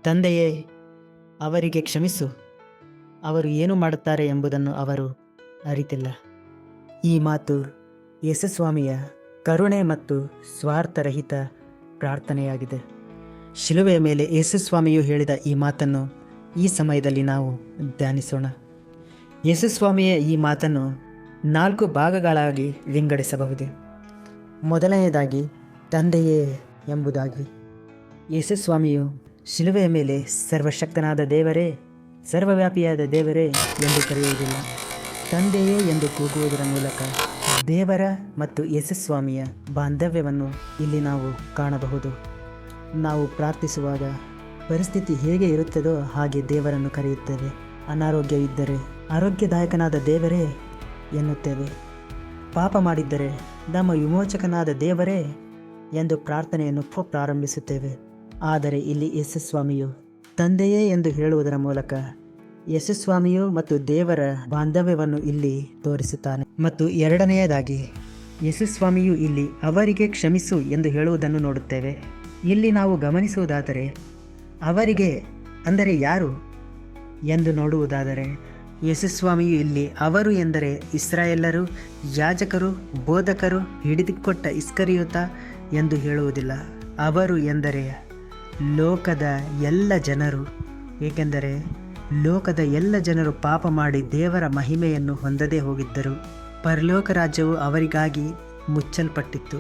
ತಂದೆಯೇ, ಅವರಿಗೆ ಕ್ಷಮಿಸು, ಅವರು ಏನು ಮಾಡುತ್ತಾರೆ ಎಂಬುದನ್ನು ಅವರು ಅರಿತಿಲ್ಲ. ಈ ಮಾತು ಯೇಸುಸ್ವಾಮಿಯ ಕರುಣೆ ಮತ್ತು ಸ್ವಾರ್ಥರಹಿತ ಪ್ರಾರ್ಥನೆಯಾಗಿದೆ. ಶಿಲುಬೆಯ ಮೇಲೆ ಯೇಸುಸ್ವಾಮಿಯು ಹೇಳಿದ ಈ ಮಾತನ್ನು ಈ ಸಮಯದಲ್ಲಿ ನಾವು ಧ್ಯಾನಿಸೋಣ. ಯೇಸುಸ್ವಾಮಿಯ ಈ ಮಾತನ್ನು 4 ಭಾಗಗಳಾಗಿ ವಿಂಗಡಿಸಬಹುದು. ಮೊದಲನೆಯದಾಗಿ ತಂದೆಯೇ ಎಂಬುದಾಗಿ. ಯೇಸುಸ್ವಾಮಿಯು ಶಿಲುಬೆಯ ಮೇಲೆ ಸರ್ವಶಕ್ತನಾದ ದೇವರೇ, ಸರ್ವವ್ಯಾಪಿಯಾದ ದೇವರೇ ಎಂದು ಕರೆಯುವುದಿಲ್ಲ. ತಂದೆಯೇ ಎಂದು ಕೂಗುವುದರ ಮೂಲಕ ದೇವರ ಮತ್ತು ಯೇಸುಸ್ವಾಮಿಯ ಬಾಂಧವ್ಯವನ್ನು ಇಲ್ಲಿ ನಾವು ಕಾಣಬಹುದು. ನಾವು ಪ್ರಾರ್ಥಿಸುವಾಗ ಪರಿಸ್ಥಿತಿ ಹೇಗೆ ಇರುತ್ತದೋ ಹಾಗೆ ದೇವರನ್ನು ಕರೆಯುತ್ತೇವೆ. ಅನಾರೋಗ್ಯವಿದ್ದರೆ ಆರೋಗ್ಯದಾಯಕನಾದ ದೇವರೇ ಎನ್ನುತ್ತೇವೆ. ಪಾಪ ಮಾಡಿದ್ದರೆ ನಮ್ಮ ವಿಮೋಚಕನಾದ ದೇವರೇ ಎಂದು ಪ್ರಾರ್ಥನೆಯನ್ನು ಪ್ರಾರಂಭಿಸುತ್ತೇವೆ. ಆದರೆ ಇಲ್ಲಿ ಯೇಸುಸ್ವಾಮಿಯು ತಂದೆಯೇ ಎಂದು ಹೇಳುವುದರ ಮೂಲಕ ಯೇಸುಸ್ವಾಮಿಯು ಮತ್ತು ದೇವರ ಬಾಂಧವ್ಯವನ್ನು ಇಲ್ಲಿ ತೋರಿಸುತ್ತಾನೆ. ಮತ್ತು ಎರಡನೆಯದಾಗಿ ಯೇಸುಸ್ವಾಮಿಯು ಇಲ್ಲಿ ಅವರಿಗೆ ಕ್ಷಮಿಸು ಎಂದು ಹೇಳುವುದನ್ನು ನೋಡುತ್ತೇವೆ. ಇಲ್ಲಿ ನಾವು ಗಮನಿಸುವುದಾದರೆ ಅವರಿಗೆ ಅಂದರೆ ಯಾರು ಎಂದು ನೋಡುವುದಾದರೆ ಯೇಸುಸ್ವಾಮಿಯು ಇಲ್ಲಿ ಅವರು ಎಂದರೆ ಇಸ್ರಾಯೇಲರು, ಯಾಜಕರು, ಬೋಧಕರು, ಹಿಡಿದುಕೊಟ್ಟ ಇಸ್ಕರಿಯೋತ ಎಂದು ಹೇಳುವುದಿಲ್ಲ. ಅವರು ಎಂದರೆ ಲೋಕದ ಎಲ್ಲ ಜನರು. ಏಕೆಂದರೆ ಲೋಕದ ಎಲ್ಲ ಜನರು ಪಾಪ ಮಾಡಿ ದೇವರ ಮಹಿಮೆಯನ್ನು ಹೊಂದದೇ ಹೋಗಿದ್ದರು. ಪರಲೋಕ ರಾಜ್ಯವು ಅವರಿಗಾಗಿ ಮುಚ್ಚಲ್ಪಟ್ಟಿತ್ತು.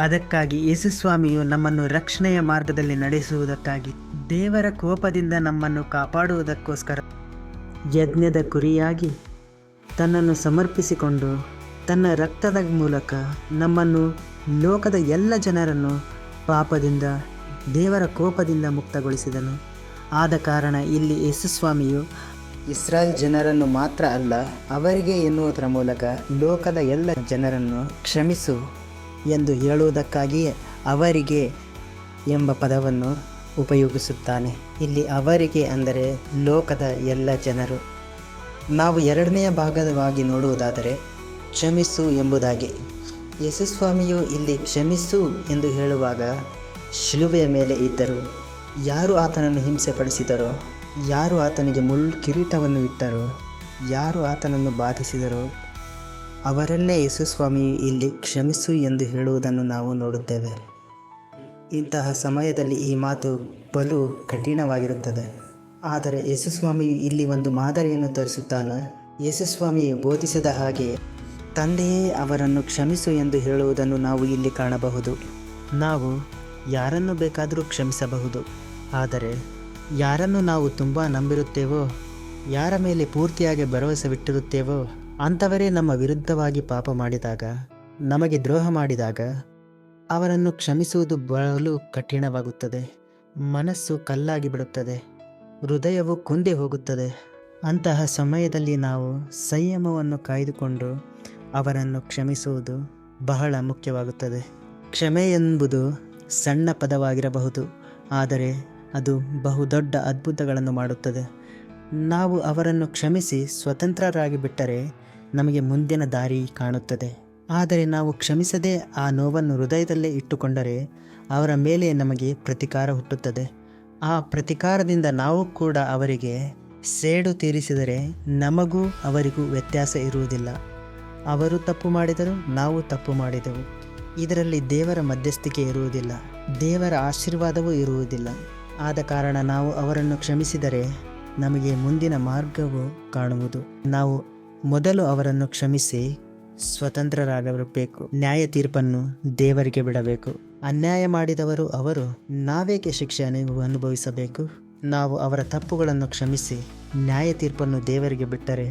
ಅದಕ್ಕಾಗಿ ಯೇಸುಸ್ವಾಮಿಯು ನಮ್ಮನ್ನು ರಕ್ಷಣೆಯ ಮಾರ್ಗದಲ್ಲಿ ನಡೆಸುವುದಕ್ಕಾಗಿ, ದೇವರ ಕೋಪದಿಂದ ನಮ್ಮನ್ನು ಕಾಪಾಡುವುದಕ್ಕೋಸ್ಕರ ಯಜ್ಞದ ಕುರಿಯಾಗಿ ತನ್ನನ್ನು ಸಮರ್ಪಿಸಿಕೊಂಡು ತನ್ನ ರಕ್ತದ ಮೂಲಕ ನಮ್ಮನ್ನು, ಲೋಕದ ಎಲ್ಲ ಜನರನ್ನು ಪಾಪದಿಂದ, ದೇವರ ಕೋಪದಿಂದ ಮುಕ್ತಗೊಳಿಸಿದನು. ಆದ ಕಾರಣ ಇಲ್ಲಿ ಯೇಸುಸ್ವಾಮಿಯು ಇಸ್ರಾಯೇಲ್ ಜನರನ್ನು ಮಾತ್ರ ಅಲ್ಲ, ಅವರಿಗೆ ಎನ್ನುವುದರ ಮೂಲಕ ಲೋಕದ ಎಲ್ಲ ಜನರನ್ನು ಕ್ಷಮಿಸು ಎಂದು ಹೇಳುವುದಕ್ಕಾಗಿಯೇ ಅವರಿಗೆ ಎಂಬ ಪದವನ್ನು ಉಪಯೋಗಿಸುತ್ತಾನೆ. ಇಲ್ಲಿ ಅವರಿಗೆ ಅಂದರೆ ಲೋಕದ ಎಲ್ಲ ಜನರು. ನಾವು ಎರಡನೆಯ ಭಾಗವಾಗಿ ನೋಡುವುದಾದರೆ ಕ್ಷಮಿಸು ಎಂಬುದಾಗಿ. ಯೇಸುಸ್ವಾಮಿಯು ಇಲ್ಲಿ ಕ್ಷಮಿಸು ಎಂದು ಹೇಳುವಾಗ ಶಿಲುಬೆಯ ಮೇಲೆ ಇದ್ದರು, ಯಾರು ಆತನನ್ನು ಹಿಂಸೆಪಡಿಸಿದರೋ, ಯಾರು ಆತನಿಗೆ ಮುಳ್ಳು ಕಿರೀಟವನ್ನು ಇಟ್ಟರೋ, ಯಾರು ಆತನನ್ನು ಬಾಧಿಸಿದರೋ ಅವರನ್ನೇ ಯೇಸುಸ್ವಾಮಿಯು ಇಲ್ಲಿ ಕ್ಷಮಿಸು ಎಂದು ಹೇಳುವುದನ್ನು ನಾವು ನೋಡುತ್ತೇವೆ. ಇಂತಹ ಸಮಯದಲ್ಲಿ ಈ ಮಾತು ಬಲು ಕಠಿಣವಾಗಿರುತ್ತದೆ. ಆದರೆ ಯೇಸುಸ್ವಾಮಿಯು ಇಲ್ಲಿ ಒಂದು ಮಾದರಿಯನ್ನು ತೋರಿಸುತ್ತಾನೆ. ಯೇಸುಸ್ವಾಮಿಯು ಬೋಧಿಸಿದ ಹಾಗೆ ತಂದೆಯೇ ಅವರನ್ನು ಕ್ಷಮಿಸು ಎಂದು ಹೇಳುವುದನ್ನು ನಾವು ಇಲ್ಲಿ ಕಾಣಬಹುದು. ನಾವು ಯಾರನ್ನು ಬೇಕಾದರೂ ಕ್ಷಮಿಸಬಹುದು. ಆದರೆ ಯಾರನ್ನು ನಾವು ತುಂಬ ನಂಬಿರುತ್ತೇವೋ, ಯಾರ ಮೇಲೆ ಪೂರ್ತಿಯಾಗಿ ಭರವಸೆವಿಟ್ಟಿರುತ್ತೇವೋ ಅಂಥವರೇ ನಮ್ಮ ವಿರುದ್ಧವಾಗಿ ಪಾಪ ಮಾಡಿದಾಗ, ನಮಗೆ ದ್ರೋಹ ಮಾಡಿದಾಗ ಅವರನ್ನು ಕ್ಷಮಿಸುವುದು ಬಲು ಕಠಿಣವಾಗುತ್ತದೆ. ಮನಸ್ಸು ಕಲ್ಲಾಗಿ ಬಿಡುತ್ತದೆ, ಹೃದಯವು ಕುಂದಿ ಹೋಗುತ್ತದೆ. ಅಂತಹ ಸಮಯದಲ್ಲಿ ನಾವು ಸಂಯಮವನ್ನು ಕಾಯ್ದುಕೊಂಡು ಅವರನ್ನು ಕ್ಷಮಿಸುವುದು ಬಹಳ ಮುಖ್ಯವಾಗುತ್ತದೆ. ಕ್ಷಮೆ ಎಂಬುದು ಸಣ್ಣ ಪದವಾಗಿರಬಹುದು, ಆದರೆ ಅದು ಬಹುದೊಡ್ಡ ಅದ್ಭುತಗಳನ್ನು ಮಾಡುತ್ತದೆ. ನಾವು ಅವರನ್ನು ಕ್ಷಮಿಸಿ ಸ್ವತಂತ್ರರಾಗಿ ಬಿಟ್ಟರೆ ನಮಗೆ ಮುಂದಿನ ದಾರಿ ಕಾಣುತ್ತದೆ. ಆದರೆ ನಾವು ಕ್ಷಮಿಸದೆ ಆ ನೋವನ್ನು ಹೃದಯದಲ್ಲೇ ಇಟ್ಟುಕೊಂಡರೆ ಅವರ ಮೇಲೆ ನಮಗೆ ಪ್ರತೀಕಾರ ಹುಟ್ಟುತ್ತದೆ. ಆ ಪ್ರತೀಕಾರದಿಂದ ನಾವು ಕೂಡ ಅವರಿಗೆ ಸೇಡು ತೀರಿಸಿದರೆ ನಮಗೂ ಅವರಿಗೂ ವ್ಯತ್ಯಾಸ ಇರುವುದಿಲ್ಲ. ಅವರು ತಪ್ಪು ಮಾಡಿದರು, ನಾವು ತಪ್ಪು ಮಾಡಿದೆವು. ಇದರಲ್ಲಿ ದೇವರ ಮಧ್ಯಸ್ಥಿಕೆ ಇರುವುದಿಲ್ಲ, ದೇವರ ಆಶೀರ್ವಾದವೂ ಇರುವುದಿಲ್ಲ. ಆದ ಕಾರಣ ನಾವು ಅವರನ್ನು ಕ್ಷಮಿಸಿದರೆ ನಮಗೆ ಮುಂದಿನ ಮಾರ್ಗವು ಕಾಣುವುದು. ನಾವು ಮೊದಲು ಅವರನ್ನು ಕ್ಷಮಿಸಿ ಸ್ವತಂತ್ರರಾಗಬೇಕು. ನ್ಯಾಯ ತೀರ್ಪನ್ನು ದೇವರಿಗೆ ಬಿಡಬೇಕು. ಅನ್ಯಾಯ ಮಾಡಿದವರು ಅವರು, ನಾವೇಕೆ ಶಿಕ್ಷೆ ಅನುಭವಿಸಬೇಕು? ನಾವು ಅವರ ತಪ್ಪುಗಳನ್ನು ಕ್ಷಮಿಸಿ ನ್ಯಾಯ ತೀರ್ಪನ್ನು ದೇವರಿಗೆ ಬಿಟ್ಟರೆ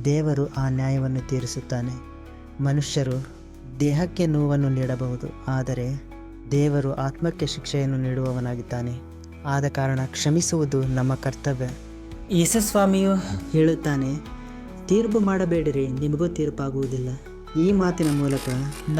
ದೇವರು ಆ ನ್ಯಾಯವನ್ನು ತೀರಿಸುತ್ತಾನೆ. ಮನುಷ್ಯರು ದೇಹಕ್ಕೆ ನೋವನ್ನು ನೀಡಬಹುದು, ಆದರೆ ದೇವರು ಆತ್ಮಕ್ಕೆ ಶಿಕ್ಷೆಯನ್ನು ನೀಡುವವನಾಗಿದ್ದಾನೆ. ಆದ ಕಾರಣ ಕ್ಷಮಿಸುವುದು ನಮ್ಮ ಕರ್ತವ್ಯ. ಯೇಸುಸ್ವಾಮಿಯು ಹೇಳುತ್ತಾನೆ, ತೀರ್ಪು ಮಾಡಬೇಡಿರಿ, ನಿಮಗೂ ತೀರ್ಪಾಗುವುದಿಲ್ಲ. ಈ ಮಾತಿನ ಮೂಲಕ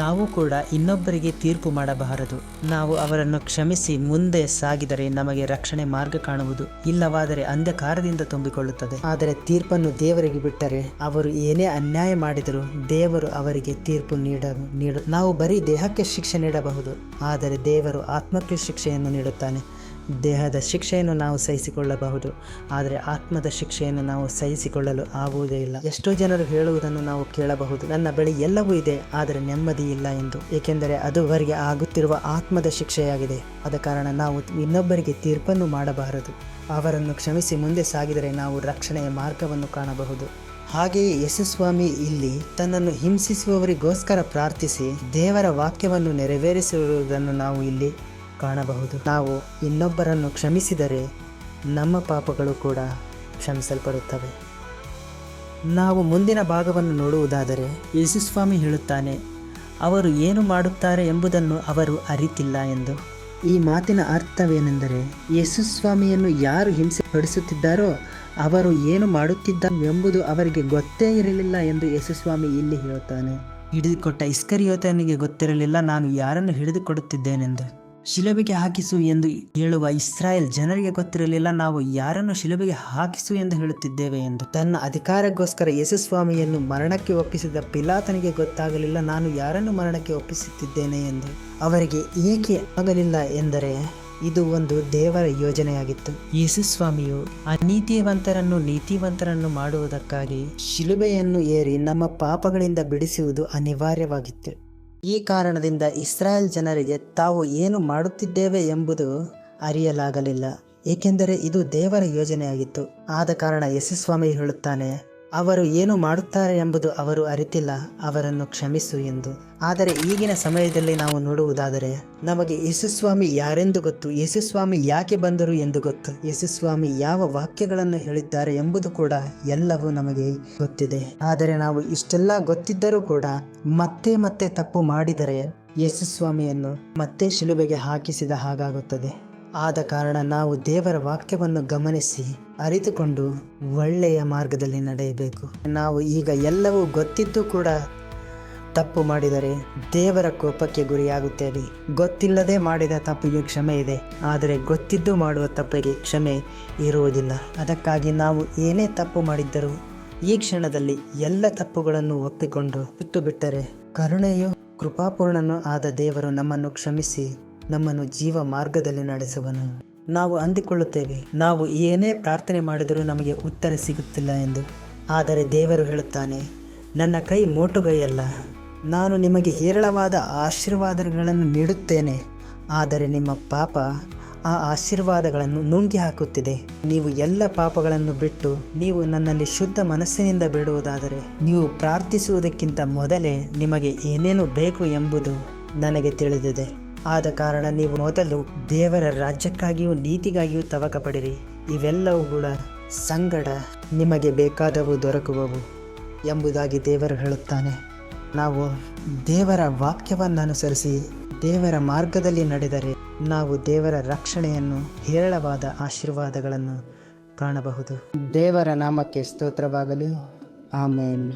ನಾವು ಕೂಡ ಇನ್ನೊಬ್ಬರಿಗೆ ತೀರ್ಪು ಮಾಡಬಾರದು. ನಾವು ಅವರನ್ನು ಕ್ಷಮಿಸಿ ಮುಂದೆ ಸಾಗಿದರೆ ನಮಗೆ ರಕ್ಷಣೆ ಮಾರ್ಗ ಕಾಣುವುದು, ಇಲ್ಲವಾದರೆ ಅಂಧಕಾರದಿಂದ ತುಂಬಿಕೊಳ್ಳುತ್ತದೆ. ಆದರೆ ತೀರ್ಪನ್ನು ದೇವರಿಗೆ ಬಿಟ್ಟರೆ ಅವರು ಏನೇ ಅನ್ಯಾಯ ಮಾಡಿದರೂ ದೇವರು ಅವರಿಗೆ ತೀರ್ಪು ನಾವು ಬರೀ ದೇಹಕ್ಕೆ ಶಿಕ್ಷೆ ನೀಡಬಹುದು, ಆದರೆ ದೇವರು ಆತ್ಮಕ್ಕೆ ಶಿಕ್ಷೆಯನ್ನು ನೀಡುತ್ತಾನೆ. ದೇಹದ ಶಿಕ್ಷೆಯನ್ನು ನಾವು ಸಹಿಸಿಕೊಳ್ಳಬಹುದು, ಆದರೆ ಆತ್ಮದ ಶಿಕ್ಷೆಯನ್ನು ನಾವು ಸಹಿಸಿಕೊಳ್ಳಲು ಆಗುವುದೇ ಇಲ್ಲ. ಎಷ್ಟೋ ಜನರು ಹೇಳುವುದನ್ನು ನಾವು ಕೇಳಬಹುದು, ನನ್ನ ಬಳಿ ಎಲ್ಲವೂ ಇದೆ ಆದರೆ ನೆಮ್ಮದಿ ಇಲ್ಲ ಎಂದು. ಏಕೆಂದರೆ ಅದು ಅವರಿಗೆ ಆಗುತ್ತಿರುವ ಆತ್ಮದ ಶಿಕ್ಷೆಯಾಗಿದೆ. ಆದ ಕಾರಣ ನಾವು ಇನ್ನೊಬ್ಬರಿಗೆ ತೀರ್ಪನ್ನು ಮಾಡಬಾರದು. ಅವರನ್ನು ಕ್ಷಮಿಸಿ ಮುಂದೆ ಸಾಗಿದರೆ ನಾವು ರಕ್ಷಣೆಯ ಮಾರ್ಗವನ್ನು ಕಾಣಬಹುದು. ಹಾಗೆಯೇ ಯೇಸುಸ್ವಾಮಿ ಇಲ್ಲಿ ತನ್ನನ್ನು ಹಿಂಸಿಸುವವರಿಗೋಸ್ಕರ ಪ್ರಾರ್ಥಿಸಿ ದೇವರ ವಾಕ್ಯವನ್ನು ನೆರವೇರಿಸಿರುವುದನ್ನು ನಾವು ಇಲ್ಲಿ ಕಾಣಬಹುದು. ನಾವು ಇನ್ನೊಬ್ಬರನ್ನು ಕ್ಷಮಿಸಿದರೆ ನಮ್ಮ ಪಾಪಗಳು ಕೂಡ ಕ್ಷಮಿಸಲ್ಪಡುತ್ತವೆ. ನಾವು ಮುಂದಿನ ಭಾಗವನ್ನು ನೋಡುವುದಾದರೆ ಯೇಸುಸ್ವಾಮಿ ಹೇಳುತ್ತಾನೆ, ಅವರು ಏನು ಮಾಡುತ್ತಾರೆ ಎಂಬುದನ್ನು ಅವರು ಅರಿತಿಲ್ಲ ಎಂದು. ಈ ಮಾತಿನ ಅರ್ಥವೇನೆಂದರೆ, ಯೇಸುಸ್ವಾಮಿಯನ್ನು ಯಾರು ಹಿಂಸೆ ಪಡಿಸುತ್ತಿದ್ದಾರೋ ಅವರು ಏನು ಮಾಡುತ್ತಿದ್ದಾರೆ ಎಂಬುದು ಅವರಿಗೆ ಗೊತ್ತೇ ಇರಲಿಲ್ಲ ಎಂದು ಯೇಸುಸ್ವಾಮಿ ಇಲ್ಲಿ ಹೇಳುತ್ತಾನೆ. ಹಿಡಿದುಕೊಟ್ಟ ಇಸ್ಕರಿಯೋತನಿಗೆ ಗೊತ್ತಿರಲಿಲ್ಲ ನಾನು ಯಾರನ್ನು ಹಿಡಿದುಕೊಡುತ್ತಿದ್ದೇನೆಂದು. ಶಿಲುಬೆಗೆ ಹಾಕಿಸು ಎಂದು ಹೇಳುವ ಇಸ್ರಾಯೇಲ್ ಜನರಿಗೆ ಗೊತ್ತಿರಲಿಲ್ಲ ನಾವು ಯಾರನ್ನು ಶಿಲುಬೆಗೆ ಹಾಕಿಸು ಎಂದು ಹೇಳುತ್ತಿದ್ದೇವೆ ಎಂದು. ತನ್ನ ಅಧಿಕಾರಕ್ಕೋಸ್ಕರ ಯೇಸುಸ್ವಾಮಿಯನ್ನು ಮರಣಕ್ಕೆ ಒಪ್ಪಿಸಿದ ಪಿಲಾತನಿಗೆ ಗೊತ್ತಾಗಲಿಲ್ಲ ನಾನು ಯಾರನ್ನು ಮರಣಕ್ಕೆ ಒಪ್ಪಿಸುತ್ತಿದ್ದೇನೆ ಎಂದು. ಅವರಿಗೆ ಏಕೆ ಆಗಲಿಲ್ಲ ಎಂದರೆ ಇದು ಒಂದು ದೇವರ ಯೋಜನೆಯಾಗಿತ್ತು. ಯೇಸುಸ್ವಾಮಿಯು ಅನೀತಿವಂತರನ್ನು ನೀತಿವಂತರನ್ನು ಮಾಡುವುದಕ್ಕಾಗಿ ಶಿಲುಬೆಯನ್ನು ಏರಿ ನಮ್ಮ ಪಾಪಗಳಿಂದ ಬಿಡಿಸುವುದು ಅನಿವಾರ್ಯವಾಗಿತ್ತು. ಈ ಕಾರಣದಿಂದ ಇಸ್ರಾಯೇಲ್ ಜನರಿಗೆ ತಾವು ಏನು ಮಾಡುತ್ತಿದ್ದೇವೆ ಎಂಬುದು ಅರಿಯಲಾಗಲಿಲ್ಲ, ಏಕೆಂದರೆ ಇದು ದೇವರ ಯೋಜನೆಯಾಗಿತ್ತು. ಆದ ಕಾರಣ ಯೇಸುಸ್ವಾಮಿ ಹೇಳುತ್ತಾನೆ, ಅವರು ಏನು ಮಾಡುತ್ತಾರೆ ಎಂಬುದು ಅವರು ಅರಿತಿಲ್ಲ, ಅವರನ್ನು ಕ್ಷಮಿಸು ಎಂದು. ಆದರೆ ಈಗಿನ ಸಮಯದಲ್ಲಿ ನಾವು ನೋಡುವುದಾದರೆ ನಮಗೆ ಯೇಸುಸ್ವಾಮಿ ಯಾರೆಂದು ಗೊತ್ತು, ಯೇಸುಸ್ವಾಮಿ ಯಾಕೆ ಬಂದರು ಎಂದು ಗೊತ್ತು, ಯೇಸುಸ್ವಾಮಿ ಯಾವ ವಾಕ್ಯಗಳನ್ನು ಹೇಳಿದ್ದಾರೆ ಎಂಬುದು ಕೂಡ ಎಲ್ಲವೂ ನಮಗೆ ಗೊತ್ತಿದೆ. ಆದರೆ ನಾವು ಇಷ್ಟೆಲ್ಲ ಗೊತ್ತಿದ್ದರೂ ಕೂಡ ಮತ್ತೆ ತಪ್ಪು ಮಾಡಿದರೆ ಯೇಸುಸ್ವಾಮಿಯನ್ನು ಮತ್ತೆ ಶಿಲುಬೆಗೆ ಹಾಕಿಸಿದ ಹಾಗಾಗುತ್ತದೆ. ಆದ ಕಾರಣ ನಾವು ದೇವರ ವಾಕ್ಯವನ್ನು ಗಮನಿಸಿ ಅರಿತುಕೊಂಡು ಒಳ್ಳೆಯ ಮಾರ್ಗದಲ್ಲಿ ನಡೆಯಬೇಕು. ನಾವು ಈಗ ಎಲ್ಲವೂ ಗೊತ್ತಿದ್ದು ಕೂಡ ತಪ್ಪು ಮಾಡಿದರೆ ದೇವರ ಕೋಪಕ್ಕೆ ಗುರಿಯಾಗುತ್ತೇವೆ. ಗೊತ್ತಿಲ್ಲದೆ ಮಾಡಿದ ತಪ್ಪಿಗೆ ಕ್ಷಮೆ ಇದೆ, ಆದರೆ ಗೊತ್ತಿದ್ದು ಮಾಡುವ ತಪ್ಪಿಗೆ ಕ್ಷಮೆ ಇರುವುದಿಲ್ಲ. ಅದಕ್ಕಾಗಿ ನಾವು ಏನೇ ತಪ್ಪು ಮಾಡಿದ್ದರೂ ಈ ಕ್ಷಣದಲ್ಲಿ ಎಲ್ಲ ತಪ್ಪುಗಳನ್ನು ಒಪ್ಪಿಕೊಂಡು ಬಿಟ್ಟು ಬಿಟ್ಟರೆ ಕರುಣೆಯು ಕೃಪಾಪೂರ್ಣನೂ ಆದ ದೇವರು ನಮ್ಮನ್ನು ಕ್ಷಮಿಸಿ ನಮ್ಮನ್ನು ಜೀವ ಮಾರ್ಗದಲ್ಲಿ ನಡೆಸುವನು. ನಾವು ಅಂದುಕೊಳ್ಳುತ್ತೇವೆ ನಾವು ಏನೇ ಪ್ರಾರ್ಥನೆ ಮಾಡಿದರೂ ನಮಗೆ ಉತ್ತರ ಸಿಗುತ್ತಿಲ್ಲ ಎಂದು. ಆದರೆ ದೇವರು ಹೇಳುತ್ತಾನೆ, ನನ್ನ ಕೈ ಮೋಟುಗೈಯಲ್ಲ, ನಾನು ನಿಮಗೆ ಹೇರಳವಾದ ಆಶೀರ್ವಾದಗಳನ್ನು ನೀಡುತ್ತೇನೆ, ಆದರೆ ನಿಮ್ಮ ಪಾಪ ಆ ಆಶೀರ್ವಾದಗಳನ್ನು ನುಂಗಿ ಹಾಕುತ್ತಿದೆ. ನೀವು ಎಲ್ಲ ಪಾಪಗಳನ್ನು ಬಿಟ್ಟು ನೀವು ನನ್ನಲ್ಲಿ ಶುದ್ಧ ಮನಸ್ಸಿನಿಂದ ಬಿಡುವುದಾದರೆ ನೀವು ಪ್ರಾರ್ಥಿಸುವುದಕ್ಕಿಂತ ಮೊದಲೇ ನಿಮಗೆ ಏನೇನು ಬೇಕು ಎಂಬುದು ನನಗೆ ತಿಳಿದಿದೆ. ಆದ ಕಾರಣ ನೀವು ಮೊದಲು ದೇವರ ರಾಜ್ಯಕ್ಕಾಗಿಯೂ ನೀತಿಗಾಗಿಯೂ ತವಕ ಪಡಿರಿ, ಇವೆಲ್ಲವೂ ಕೂಡ ಸಂಗಡ ನಿಮಗೆ ಬೇಕಾದವು ದೊರಕುವವು ಎಂಬುದಾಗಿ ದೇವರು ಹೇಳುತ್ತಾನೆ. ನಾವು ದೇವರ ವಾಕ್ಯವನ್ನು ಅನುಸರಿಸಿ ದೇವರ ಮಾರ್ಗದಲ್ಲಿ ನಡೆದರೆ ನಾವು ದೇವರ ರಕ್ಷಣೆಯನ್ನು ಹೇರಳವಾದ ಆಶೀರ್ವಾದಗಳನ್ನು ಕಾಣಬಹುದು. ದೇವರ ನಾಮಕ್ಕೆ ಸ್ತೋತ್ರವಾಗಲಿ. ಆಮೇನ್.